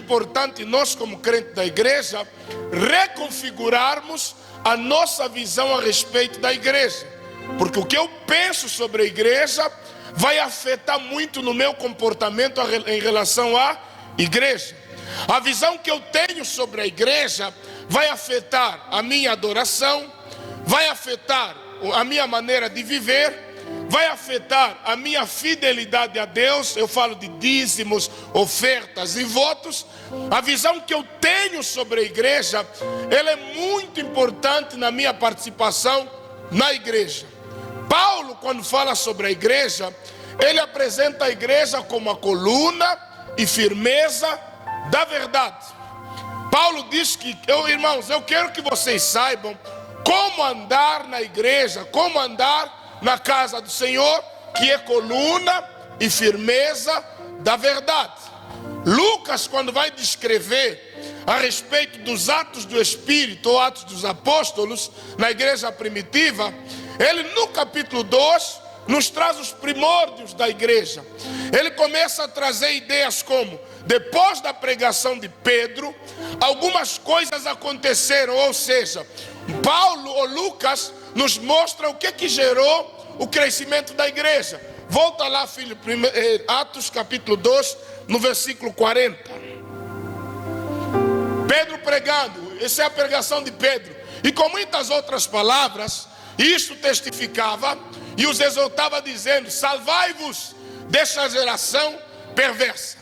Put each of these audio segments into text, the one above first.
importante nós, como crentes da igreja, reconfigurarmos a nossa visão a respeito da igreja. Porque o que eu penso sobre a igreja vai afetar muito no meu comportamento em relação à igreja. A visão que eu tenho sobre a igreja vai afetar a minha adoração, vai afetar a minha maneira de viver, vai afetar a minha fidelidade a Deus. Eu falo de dízimos, ofertas e votos. A visão que eu tenho sobre a igreja, ela é muito importante na minha participação na igreja. Paulo, quando fala sobre a igreja, ele apresenta a igreja como a coluna e firmeza da verdade. Paulo diz que, irmãos, eu quero que vocês saibam como andar na igreja, como andar na casa do Senhor, que é coluna e firmeza da verdade. Lucas, quando vai descrever a respeito dos atos do Espírito ou atos dos apóstolos na igreja primitiva, ele no capítulo 2 nos traz os primórdios da igreja. Ele começa a trazer ideias como: depois da pregação de Pedro, algumas coisas aconteceram, ou seja, Paulo ou Lucas nos mostra o que gerou o crescimento da igreja. Volta lá, filho, Atos capítulo 2, no versículo 40. Pedro pregando, essa é a pregação de Pedro, e com muitas outras palavras, isto testificava e os exortava dizendo: salvai-vos desta geração perversa.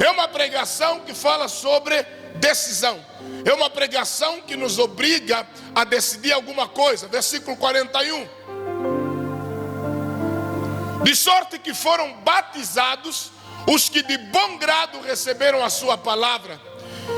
É uma pregação que fala sobre decisão. É uma pregação que nos obriga a decidir alguma coisa. Versículo 41. De sorte que foram batizados os que de bom grado receberam a sua palavra.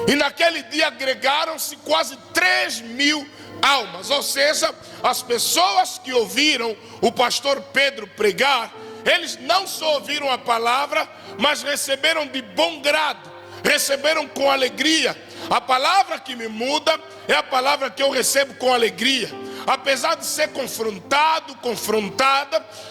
E naquele dia agregaram-se quase 3.000 almas. Ou seja, as pessoas que ouviram o pastor Pedro pregar, eles não só ouviram a palavra, mas receberam de bom grado, receberam com alegria. A palavra que me muda é a palavra que eu recebo com alegria. Apesar de ser confrontada,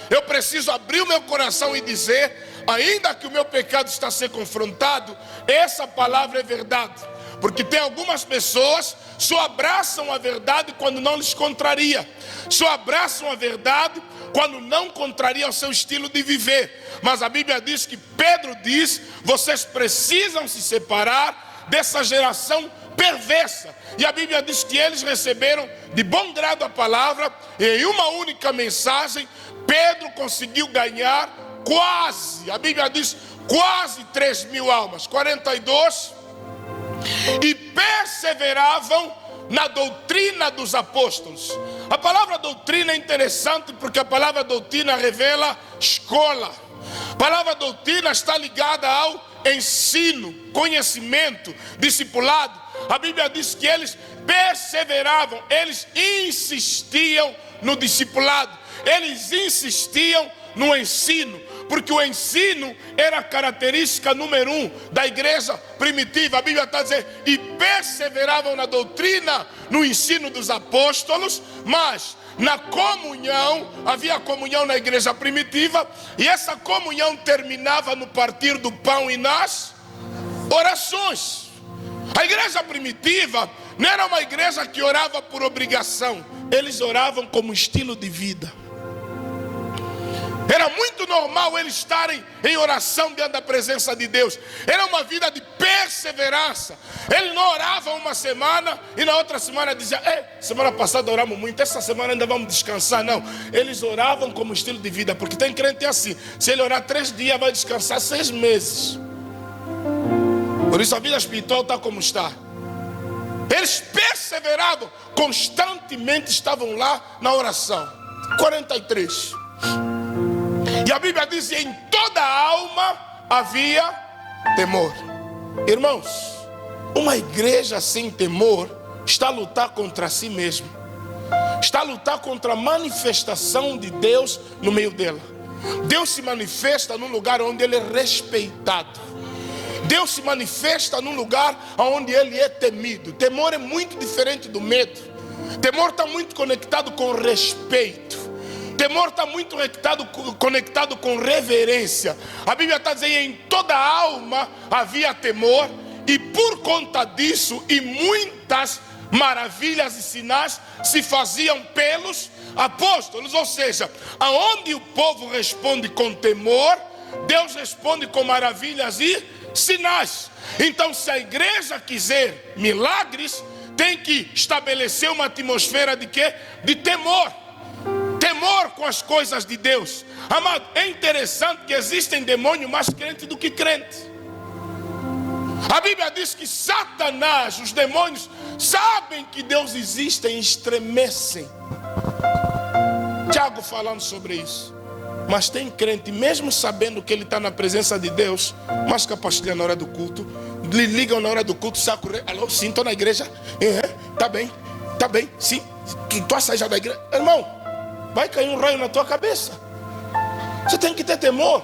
eu preciso abrir o meu coração e dizer: ainda que o meu pecado está a ser confrontado, essa palavra é verdade. Porque tem algumas pessoas que só abraçam a verdade quando não lhes contraria, só abraçam a verdade quando não contraria o seu estilo de viver. Mas a Bíblia diz que Pedro diz: vocês precisam se separar dessa geração perversa. E a Bíblia diz que eles receberam de bom grado a palavra, e em uma única mensagem Pedro conseguiu ganhar quase, a Bíblia diz, quase 3.000 almas. 42. E perseveravam na doutrina dos apóstolos. A palavra doutrina é interessante porque a palavra doutrina revela escola. A palavra doutrina está ligada ao ensino, conhecimento, discipulado. A Bíblia diz que eles perseveravam, eles insistiam no discipulado, eles insistiam no ensino, porque o ensino era a característica número 1 da igreja primitiva. A Bíblia está dizendo: e perseveravam na doutrina, no ensino dos apóstolos, mas na comunhão, havia comunhão na igreja primitiva, e essa comunhão terminava no partir do pão e nas orações. A igreja primitiva não era uma igreja que orava por obrigação, eles oravam como estilo de vida. Era muito normal eles estarem em oração diante da presença de Deus. Era uma vida de perseverança. Eles não oravam uma semana e na outra semana diziam: semana passada oramos muito, essa semana ainda vamos descansar. Não, eles oravam como estilo de vida. Porque tem crente assim: se ele orar 3 dias, vai descansar 6 meses. Por isso a vida espiritual está como está. Eles perseveravam, constantemente estavam lá na oração. 43. E a Bíblia diz que em toda a alma havia temor. Irmãos, uma igreja sem temor está a lutar contra si mesma, está a lutar contra a manifestação de Deus no meio dela. Deus se manifesta num lugar onde Ele é respeitado. Deus se manifesta num lugar onde Ele é temido. Temor é muito diferente do medo. Temor está muito conectado com respeito. Temor está muito conectado com reverência. A Bíblia está dizendo: em toda a alma havia temor, e por conta disso e muitas maravilhas e sinais se faziam pelos apóstolos. Ou seja, aonde o povo responde com temor, Deus responde com maravilhas e sinais. Então, se a igreja quiser milagres, tem que estabelecer uma atmosfera de quê? De temor. Temor com as coisas de Deus. Amado, é interessante que existem demônios mais crentes do que crentes. A Bíblia diz que Satanás, os demônios, sabem que Deus existe e estremecem. Tiago falando sobre isso. Mas tem crente, mesmo sabendo que ele está na presença de Deus, mas capacita na hora do culto, lhe ligam na hora do culto, saco, alô, sim, estou na igreja, tá bem, sim, tu sai já da igreja, irmão, vai cair um raio na tua cabeça. Você tem que ter temor.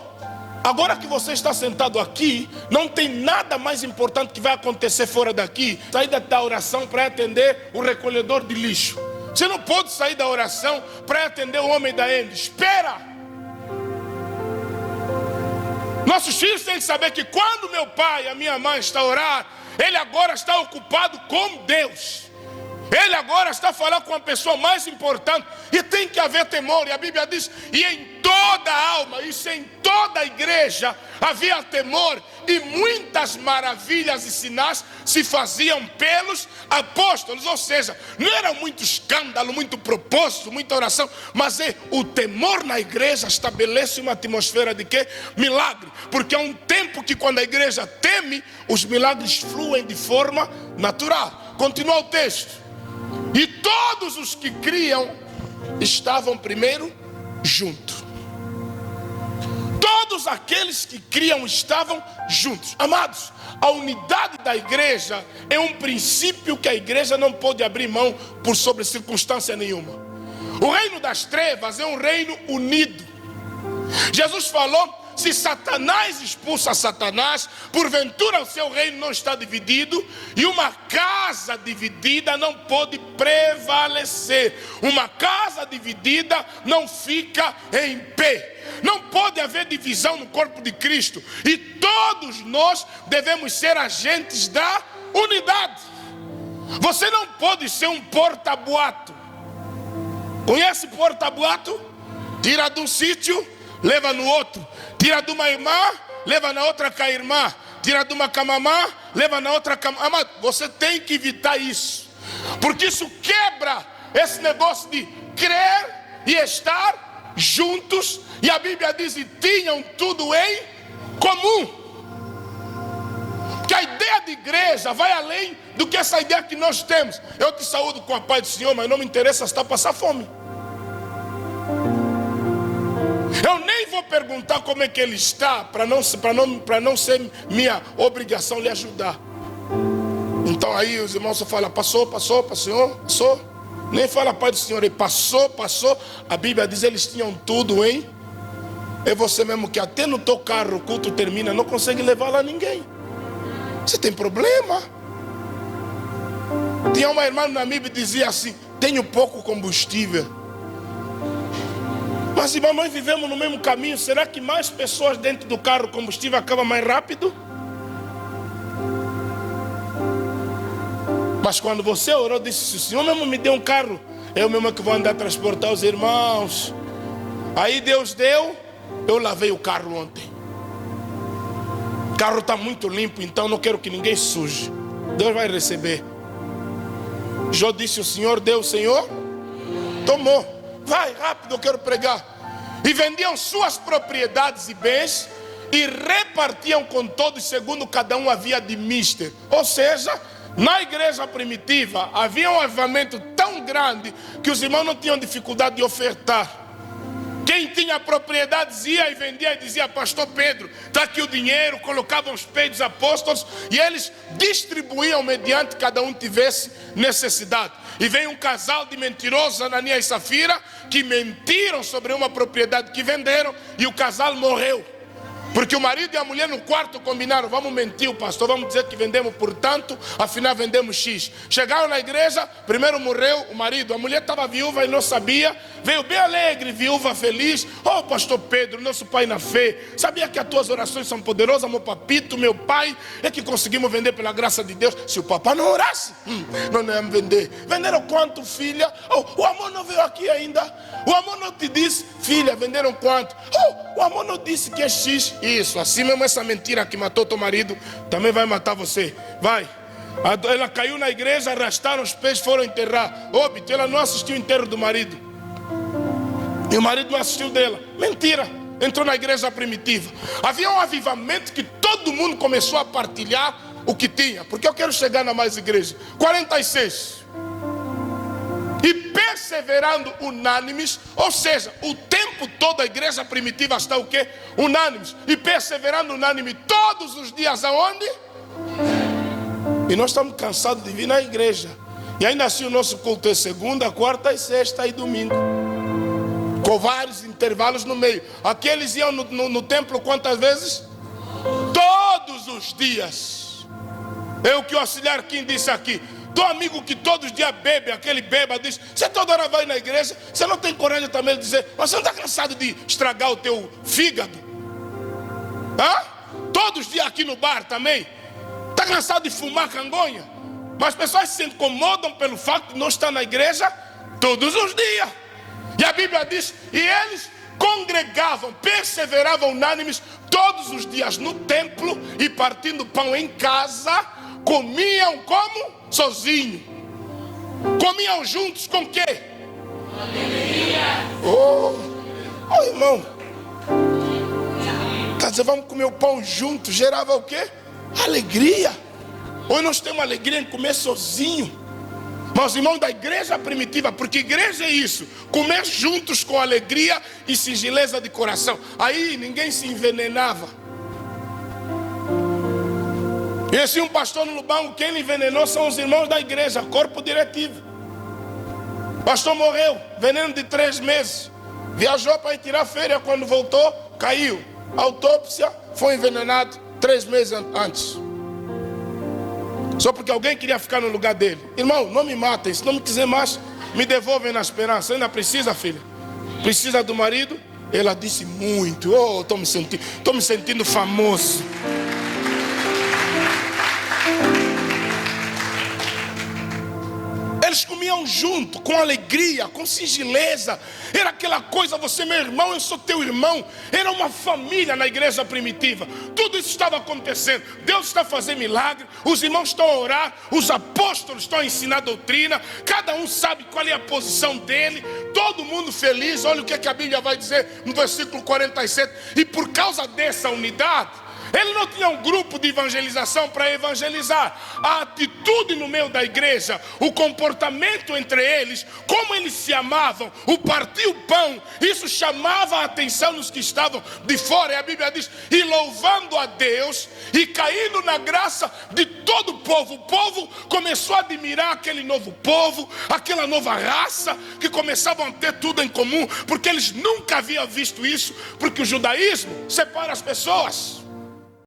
Agora que você está sentado aqui, não tem nada mais importante que vai acontecer fora daqui. Sair da oração para atender o recolhedor de lixo. Você não pode sair da oração para atender o homem da Ende. Espera. Nossos filhos têm que saber que quando meu pai e a minha mãe estão a orar, ele agora está ocupado com Deus. Ele agora está falando com a pessoa mais importante. E tem que haver temor. E a Bíblia diz, e em toda a alma, isso em toda a igreja, havia temor. E muitas maravilhas e sinais se faziam pelos apóstolos. Ou seja, não era muito escândalo, muito propósito, muita oração. Mas o temor na igreja estabelece uma atmosfera de quê? Milagre. Porque há um tempo que quando a igreja teme, os milagres fluem de forma natural. Continua o texto. E todos os que criam estavam primeiro juntos. Todos aqueles que criam estavam juntos. Amados, a unidade da igreja é um princípio que a igreja não pode abrir mão por sobre circunstância nenhuma. O reino das trevas é um reino unido. Jesus falou, se Satanás expulsa Satanás, porventura o seu reino não está dividido, e uma casa dividida não pode prevalecer. Uma casa dividida não fica em pé. Não pode haver divisão no corpo de Cristo. E todos nós devemos ser agentes da unidade. Você não pode ser um porta-boato. Conhece porta-boato? Tira de um sítio, leva no outro. Tira de uma irmã, leva na outra com a irmã. Tira de uma camamã, leva na outra camamã. Mas você tem que evitar isso. Porque isso quebra esse negócio de crer e estar juntos. E a Bíblia diz que tinham tudo em comum. Porque a ideia de igreja vai além do que essa ideia que nós temos. Eu te saúdo com a paz do Senhor, mas não me interessa se está a passar fome. Eu nem vou perguntar como é que ele está, para não ser minha obrigação lhe ajudar. Então aí os irmãos só falam, passou. Nem fala Pai do Senhor, ele passou. A Bíblia diz, eles tinham tudo, hein? É você mesmo que até no teu carro o culto termina, não consegue levar lá ninguém. Você tem problema? Tinha uma irmã na Bíblia que dizia assim, tenho pouco combustível. Mas irmão, nós vivemos no mesmo caminho. Será que mais pessoas dentro do carro, o combustível acaba mais rápido? Mas quando você orou, disse, se o Senhor mesmo me deu um carro, eu mesmo que vou andar a transportar os irmãos. Aí Deus deu, eu lavei o carro ontem. O carro está muito limpo, então não quero que ninguém suje. Deus vai receber. Jó disse, o Senhor deu, o Senhor tomou. Vai, rápido, eu quero pregar. E vendiam suas propriedades e bens e repartiam com todos segundo cada um havia de mister. Ou seja, na igreja primitiva havia um avivamento tão grande que os irmãos não tinham dificuldade de ofertar. Quem tinha propriedades ia e vendia e dizia, pastor Pedro, está aqui o dinheiro, colocavam os pés dos apóstolos e eles distribuíam mediante cada um tivesse necessidade. E veio um casal de mentirosos, Ananias e Safira, que mentiram sobre uma propriedade que venderam e o casal morreu. Porque o marido e a mulher no quarto combinaram: vamos mentir o pastor, vamos dizer que vendemos por tanto, afinal vendemos X. Chegaram na igreja, primeiro morreu o marido, a mulher estava viúva e não sabia. Veio bem alegre, viúva feliz: oh pastor Pedro, nosso pai na fé, sabia que as tuas orações são poderosas, meu papito, meu pai, é que conseguimos vender pela graça de Deus. Se o papai não orasse, não íamos vender. Venderam quanto, filha? Oh, o amor não veio aqui ainda. O amor não te disse, filha, venderam quanto? Oh, o amor não disse que é X. Isso, assim mesmo essa mentira que matou teu marido também vai matar você. Vai. Ela caiu na igreja, arrastaram os pés, foram enterrar. Óbito, ela não assistiu o enterro do marido. E o marido não assistiu dela. Mentira. Entrou na igreja primitiva. Havia um avivamento que todo mundo começou a partilhar o que tinha. Porque eu quero chegar na mais igreja. 46. E perseverando unânimes, ou seja, o tempo todo a igreja primitiva está o quê? Unânimes. E perseverando unânime todos os dias aonde? E nós estamos cansados de vir na igreja. E ainda assim o nosso culto é segunda, quarta e sexta e domingo, com vários intervalos no meio. Aqueles iam no templo quantas vezes? Todos os dias. É o que o auxiliar Kim disse aqui. Teu amigo que todos os dias bebe, aquele beba, diz: você toda hora vai na igreja, você não tem coragem também de dizer, mas você não está cansado de estragar o teu fígado? Todos os dias aqui no bar também. Está cansado de fumar cangonha? Mas as pessoas se incomodam pelo fato de não estar na igreja todos os dias. E a Bíblia diz: e eles congregavam, perseveravam unânimes todos os dias no templo, e partindo pão em casa, comiam como? Sozinho. Comiam juntos com quê? Alegria. Oh, irmão, quer dizer, vamos comer o pão juntos, gerava o quê? Alegria. Hoje nós temos alegria em comer sozinho. Mas irmãos da igreja primitiva, porque igreja é isso, comer juntos com alegria e singeleza de coração. Aí ninguém se envenenava. E assim um pastor no Lubango, quem lhe envenenou são os irmãos da igreja, corpo diretivo. O pastor morreu, veneno de 3 meses. Viajou para ir tirar férias, quando voltou, caiu. Autópsia, foi envenenado 3 meses antes. Só porque alguém queria ficar no lugar dele. Irmão, não me matem, se não me quiser mais, me devolvem na esperança. Ainda precisa, filha? Precisa do marido? Ela disse muito. Oh, estou me sentindo famoso. Eles comiam junto, com alegria, com singeleza. Era aquela coisa: você é meu irmão, eu sou teu irmão. Era uma família na igreja primitiva. Tudo isso estava acontecendo. Deus está fazendo milagre. Os irmãos estão a orar. Os apóstolos estão a ensinar doutrina. Cada um sabe qual é a posição dele. Todo mundo feliz. Olha o que a Bíblia vai dizer no versículo 47. E por causa dessa unidade, ele não tinha um grupo de evangelização para evangelizar. A atitude no meio da igreja, o comportamento entre eles, como eles se amavam, o partir o pão, isso chamava a atenção dos que estavam de fora. E a Bíblia diz: e louvando a Deus e caindo na graça de todo o povo. O povo começou a admirar aquele novo povo, aquela nova raça, que começavam a ter tudo em comum, porque eles nunca haviam visto isso, porque o judaísmo separa as pessoas.